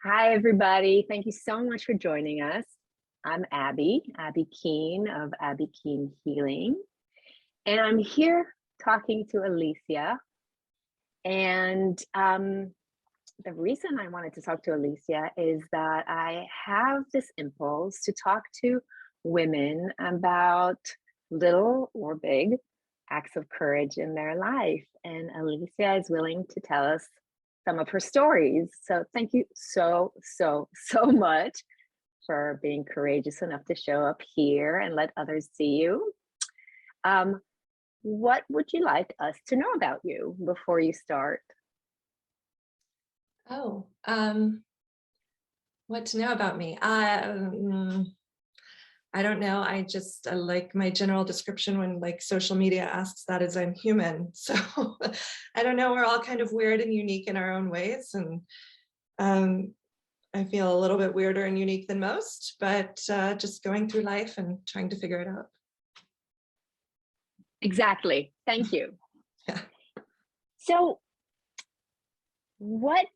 Hi, everybody. Thank you so much for joining us. I'm Abi Keene of Abi Keene Healing, and I'm here talking to Alicia. And the reason I wanted to talk to Alicia is that I have this impulse to talk to women about little or big acts of courage in their life. And Alicia is willing to tell us some of her stories. So thank you so much for being courageous enough to show up here and let others see you. What would you like us to know about you before you start? Oh, what to know about me? I don't know. I just like my general description when like social media asks that is I'm human. So I don't know. We're all kind of weird and unique in our own ways. And I feel a little bit weirder and unique than most, but just going through life and trying to figure it out. Exactly. Thank you. Yeah. So what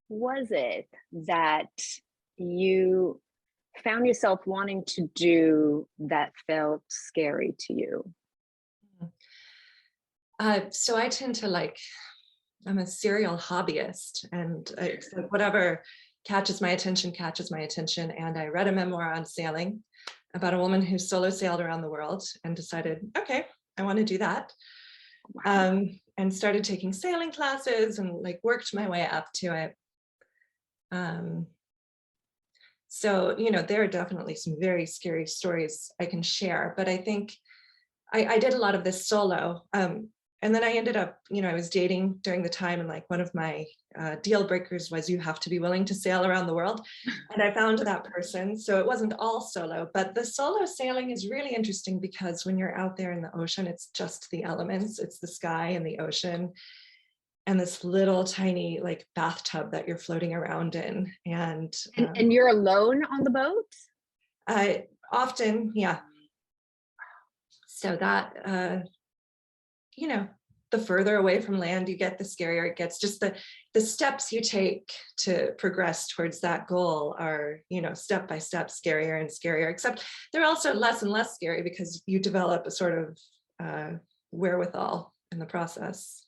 was it that you found yourself wanting to do that felt scary to you? So I tend to I'm a serial hobbyist, and it's like whatever catches my attention. And I read a memoir on sailing about a woman who solo sailed around the world and decided, okay, I want to do that. And started taking sailing classes and like worked my way up to it. So, there are definitely some very scary stories I can share, but I think I did a lot of this solo. And then I ended up, I was dating during the time, and like one of my deal breakers was you have to be willing to sail around the world. And I found that person. So it wasn't all solo, but the solo sailing is really interesting because when you're out there in the ocean, it's just the elements, it's the sky and the ocean and this little tiny like bathtub that you're floating around in. And you're alone on the boat? Often, yeah. So that, the further away from land you get, the scarier it gets. Just the steps you take to progress towards that goal are, step by step scarier and scarier, except they're also less and less scary because you develop a sort of wherewithal in the process.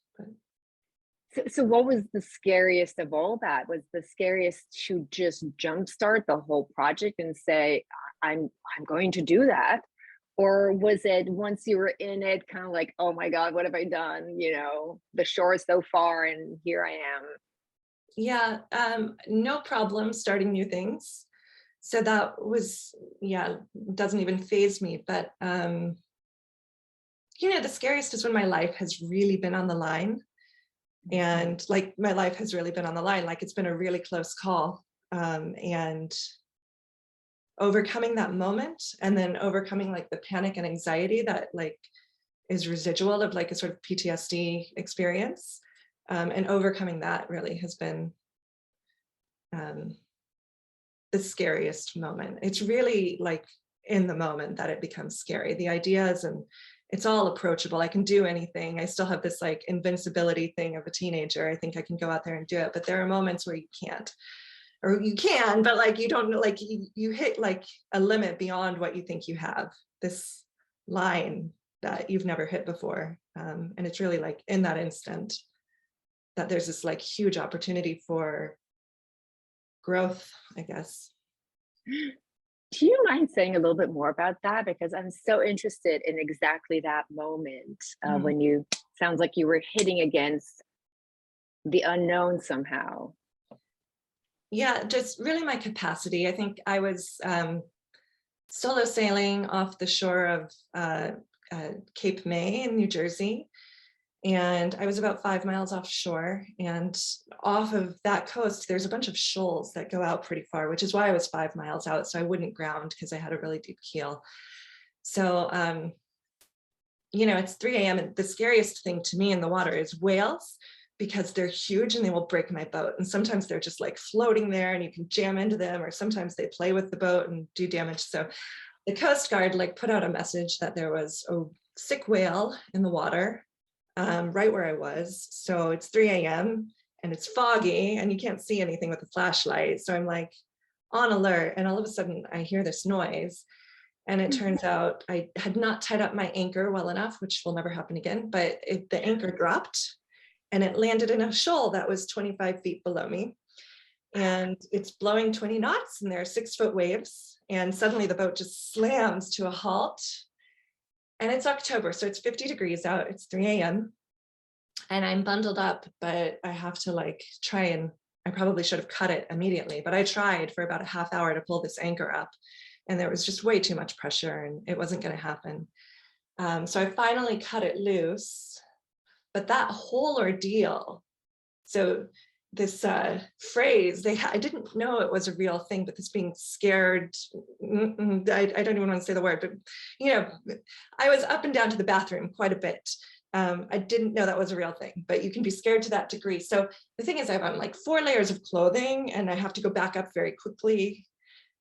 So what was the scariest of all that? Was the scariest to just jumpstart the whole project and say, I'm going to do that? Or was it once you were in it, kind of like, oh my God, what have I done? The shore is so far and here I am. Yeah, no problem starting new things. So that was, doesn't even faze me. But, the scariest is when my life has really been on the line. And like my life has really been on the line, like it's been a really close call. And overcoming that moment and then overcoming like the panic and anxiety that like is residual of like a sort of PTSD experience, and overcoming that really has been the scariest moment. It's really like in the moment that it becomes scary. The ideas, and it's all approachable. I can do anything. I still have this like invincibility thing of a teenager. I think I can go out there and do it, but there are moments where you can't. Or you can, but like you don't know, like you hit like a limit beyond what you think you have, this line that you've never hit before. And it's really like in that instant that there's this like huge opportunity for growth, I guess. Do you mind saying a little bit more about that? Because I'm so interested in exactly that moment when you, sounds like you were hitting against the unknown somehow. Yeah, just really my capacity. I think I was solo sailing off the shore of Cape May in New Jersey. And I was about 5 miles offshore, and off of that coast, there's a bunch of shoals that go out pretty far, which is why I was 5 miles out. So I wouldn't ground because I had a really deep keel. So, it's 3 a.m. and the scariest thing to me in the water is whales, because they're huge and they will break my boat. And sometimes they're just like floating there and you can jam into them, or sometimes they play with the boat and do damage. So the Coast Guard like put out a message that there was a sick whale in the water right where I was. So it's 3 a.m. and it's foggy and you can't see anything with a flashlight. So I'm like on alert, and all of a sudden I hear this noise. And it turns out I had not tied up my anchor well enough, which will never happen again, but the anchor dropped and it landed in a shoal that was 25 feet below me. And it's blowing 20 knots and there are 6-foot waves. And suddenly the boat just slams to a halt. And it's October, so it's 50 degrees out. It's 3 a.m. and I'm bundled up, but I have to like try, and I probably should have cut it immediately, but I tried for about a half hour to pull this anchor up. And there was just way too much pressure and it wasn't going to happen. So I finally cut it loose, but that whole ordeal, so this phrase, I didn't know it was a real thing, but this being scared, I don't even want to say the word, but you know, I was up and down to the bathroom quite a bit. I didn't know that was a real thing, but you can be scared to that degree. So the thing is, I have on like 4 layers of clothing and I have to go back up very quickly.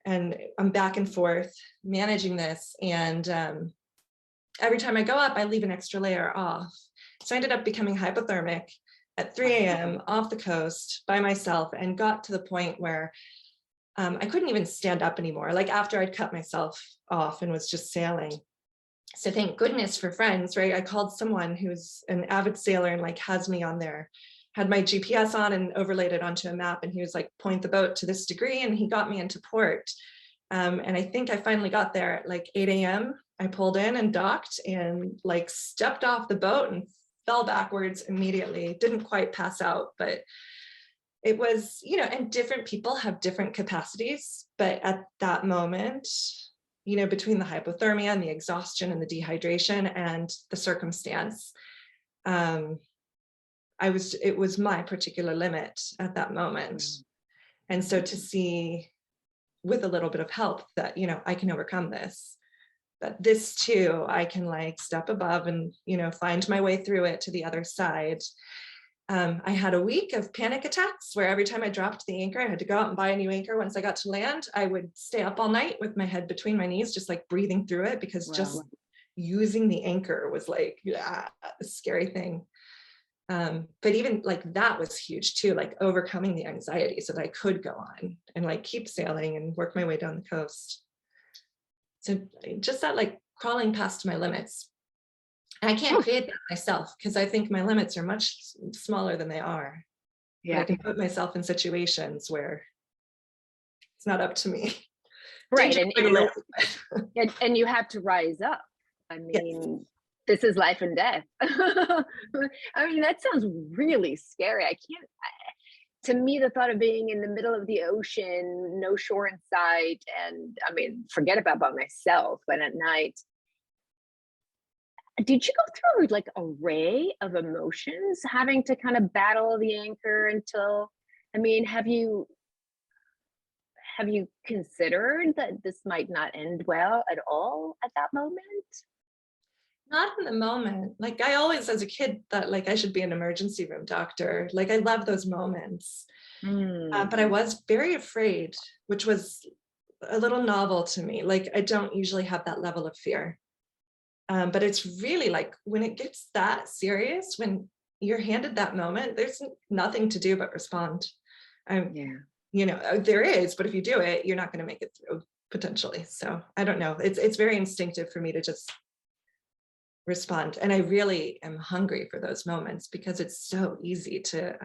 And I'm back and forth managing this. And every time I go up, I leave an extra layer off. So I ended up becoming hypothermic at 3 a.m. off the coast by myself, and got to the point where I couldn't even stand up anymore. Like after I'd cut myself off and was just sailing. So thank goodness for friends, right? I called someone who's an avid sailor and like has me on there, had my GPS on and overlaid it onto a map. And he was like, point the boat to this degree. And he got me into port. And I think I finally got there at like 8 a.m. I pulled in and docked and like stepped off the boat and fell backwards immediately. Didn't quite pass out, but it was, you know, and different people have different capacities. But at that moment, you know, between the hypothermia and the exhaustion and the dehydration and the circumstance, it was my particular limit at that moment. And so to see with a little bit of help that, you know, I can overcome this, but this too, I can like step above and, you know, find my way through it to the other side. I had a week of panic attacks where every time I dropped the anchor, I had to go out and buy a new anchor. Once I got to land, I would stay up all night with my head between my knees, just like breathing through it, because just using the anchor was like, yeah, a scary thing. But even like that was huge too, like overcoming the anxiety so that I could go on and like keep sailing and work my way down the coast. So just that like crawling past my limits. And I can't create that myself because I think my limits are much smaller than they are. Yeah. But I can put myself in situations where it's not up to me. Right. And you have to rise up. I mean, yes. This is life and death. I mean, that sounds really scary. To me, the thought of being in the middle of the ocean, no shore in sight, and I mean, forget about myself, but at night, did you go through like an array of emotions, having to kind of battle the anchor until, I mean, have you considered that this might not end well at all at that moment? Not in the moment. Like I always, as a kid, thought like I should be an emergency room doctor. Like I love those moments. But I was very afraid, which was a little novel to me. Like I don't usually have that level of fear. But it's really like when it gets that serious, when you're handed that moment, there's nothing to do but respond. You know, there is, but if you do it, you're not going to make it through potentially. So I don't know. It's very instinctive for me to just respond. And I really am hungry for those moments because it's so easy to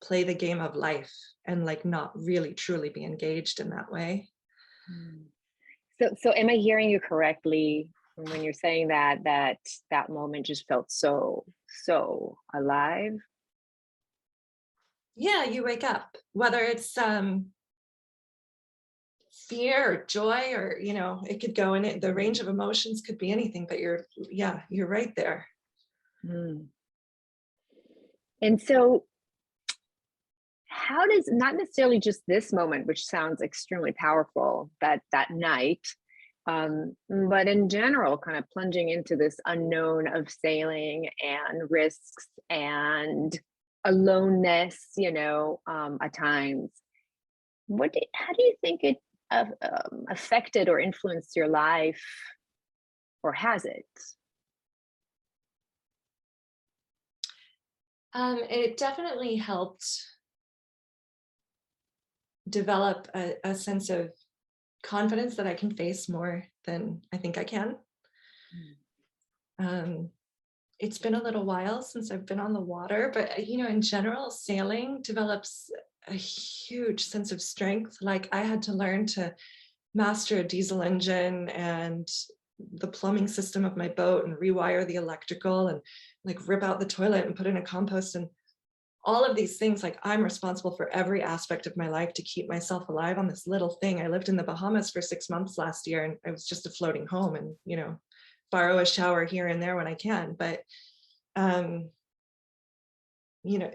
play the game of life and like not really truly be engaged in that way. So am I hearing you correctly when you're saying that moment just felt so alive? Yeah, you wake up, whether it's fear or joy, or, you know, it could go in it. The range of emotions could be anything, but you're right there. And so how does, not necessarily just this moment, which sounds extremely powerful, that night, but in general, kind of plunging into this unknown of sailing and risks and aloneness, you know, at times, how do you think it affected or influenced your life, or has it? It definitely helped develop a sense of confidence that I can face more than I think I can. It's been a little while since I've been on the water, but you know, in general, sailing develops a huge sense of strength. Like I had to learn to master a diesel engine and the plumbing system of my boat and rewire the electrical and like rip out the toilet and put in a compost and all of these things. Like I'm responsible for every aspect of my life to keep myself alive on this little thing. I lived in the Bahamas for 6 months last year and I was just a floating home and, you know, borrow a shower here and there when I can. But, you know,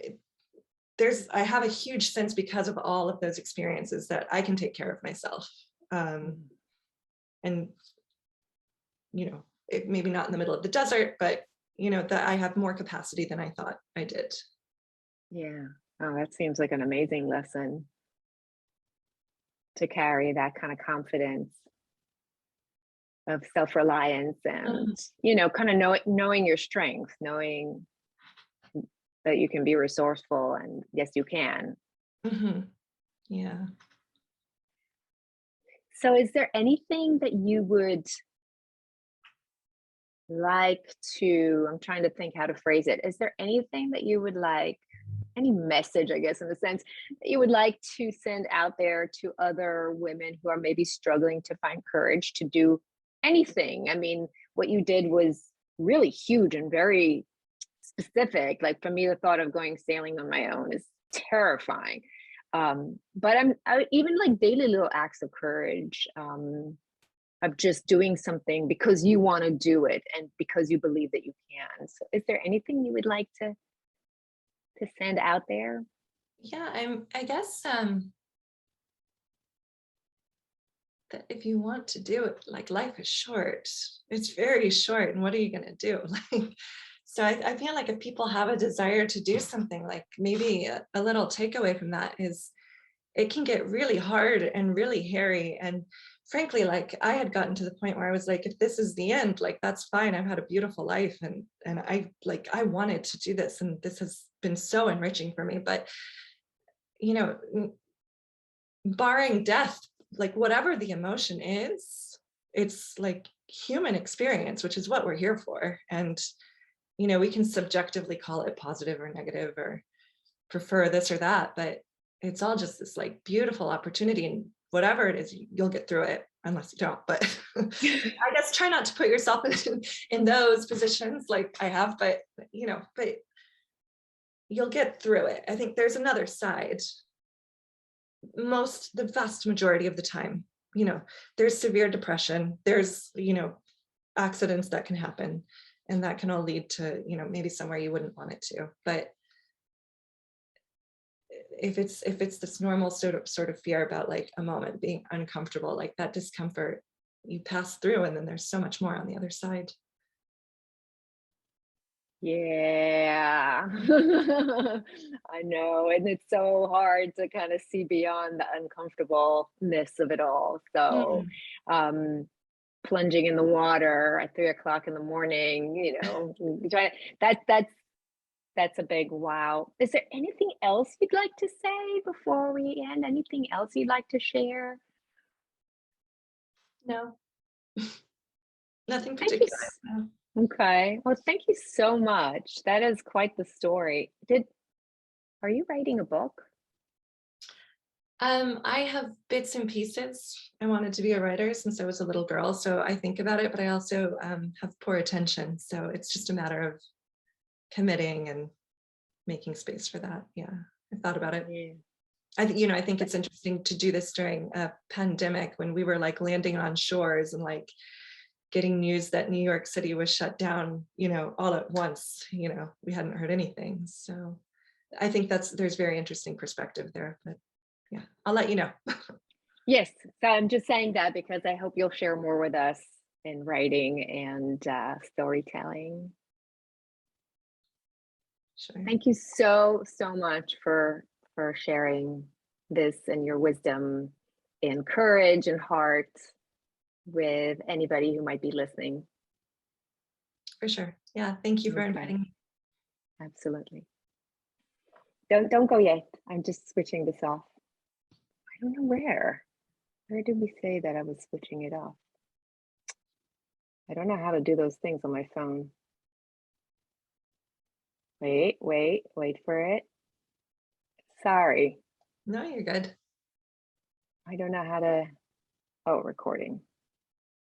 I have a huge sense because of all of those experiences that I can take care of myself. And, you know, maybe not in the middle of the desert, but, you know, that I have more capacity than I thought I did. Yeah. Oh, that seems like an amazing lesson to carry, that kind of confidence of self-reliance and, you know, kind of knowing your strengths, knowing that you can be resourceful and yes, you can. Yeah. So is there anything that you would like to, I'm trying to think how to phrase it. Is there anything that you would like, any message, I guess, in the sense that you would like to send out there to other women who are maybe struggling to find courage to do anything? I mean, what you did was really huge and very specific. Like for me, the thought of going sailing on my own is terrifying. But even like daily little acts of courage, of just doing something because you want to do it and because you believe that you can. So is there anything you would like to send out there? Yeah, I guess that if you want to do it, like life is short. It's very short. And what are you going to do? Like, so I feel like if people have a desire to do something, like maybe a little takeaway from that is it can get really hard and really hairy. And frankly, like I had gotten to the point where I was like, if this is the end, like that's fine. I've had a beautiful life and I wanted to do this and this has been so enriching for me. But you know, barring death, like whatever the emotion is, it's like human experience, which is what we're here for. And you know, we can subjectively call it positive or negative or prefer this or that, but it's all just this like beautiful opportunity, and whatever it is, you'll get through it unless you don't. But I guess try not to put yourself in those positions like I have, but you know, but you'll get through it. I think there's another side. The vast majority of the time, you know, there's severe depression, there's, you know, accidents that can happen, and that can all lead to, you know, maybe somewhere you wouldn't want it to. But if it's this normal sort of fear about like a moment being uncomfortable, like that discomfort, you pass through, and then there's so much more on the other side. Yeah, I know. And it's so hard to kind of see beyond the uncomfortableness of it all. So, plunging in the water at 3 o'clock in the morning, you know, that's a big wow. Is there anything else you'd like to say before we end? Anything else you'd like to share? No, nothing Thank you. particular. No. Okay. Well, thank you so much. That is quite the story. Are you writing a book? I have bits and pieces. I wanted to be a writer since I was a little girl, so I think about it, but I also have poor attention. So it's just a matter of committing and making space for that. Yeah, I thought about it. Yeah. I think it's interesting to do this during a pandemic when we were like landing on shores and like getting news that New York City was shut down, you know, all at once. You know, we hadn't heard anything. So I think there's very interesting perspective there. But yeah, I'll let you know. Yes. So I'm just saying that because I hope you'll share more with us in writing and storytelling. Sure. Thank you so much for sharing this and your wisdom and courage and heart with anybody who might be listening. For sure. Yeah. Thank you for inviting me. Absolutely. Don't go yet. I'm just switching this off. I don't know where. Where did we say that I was switching it off? I don't know how to do those things on my phone. Wait for it. Sorry. No, you're good. I don't know how to, oh, recording.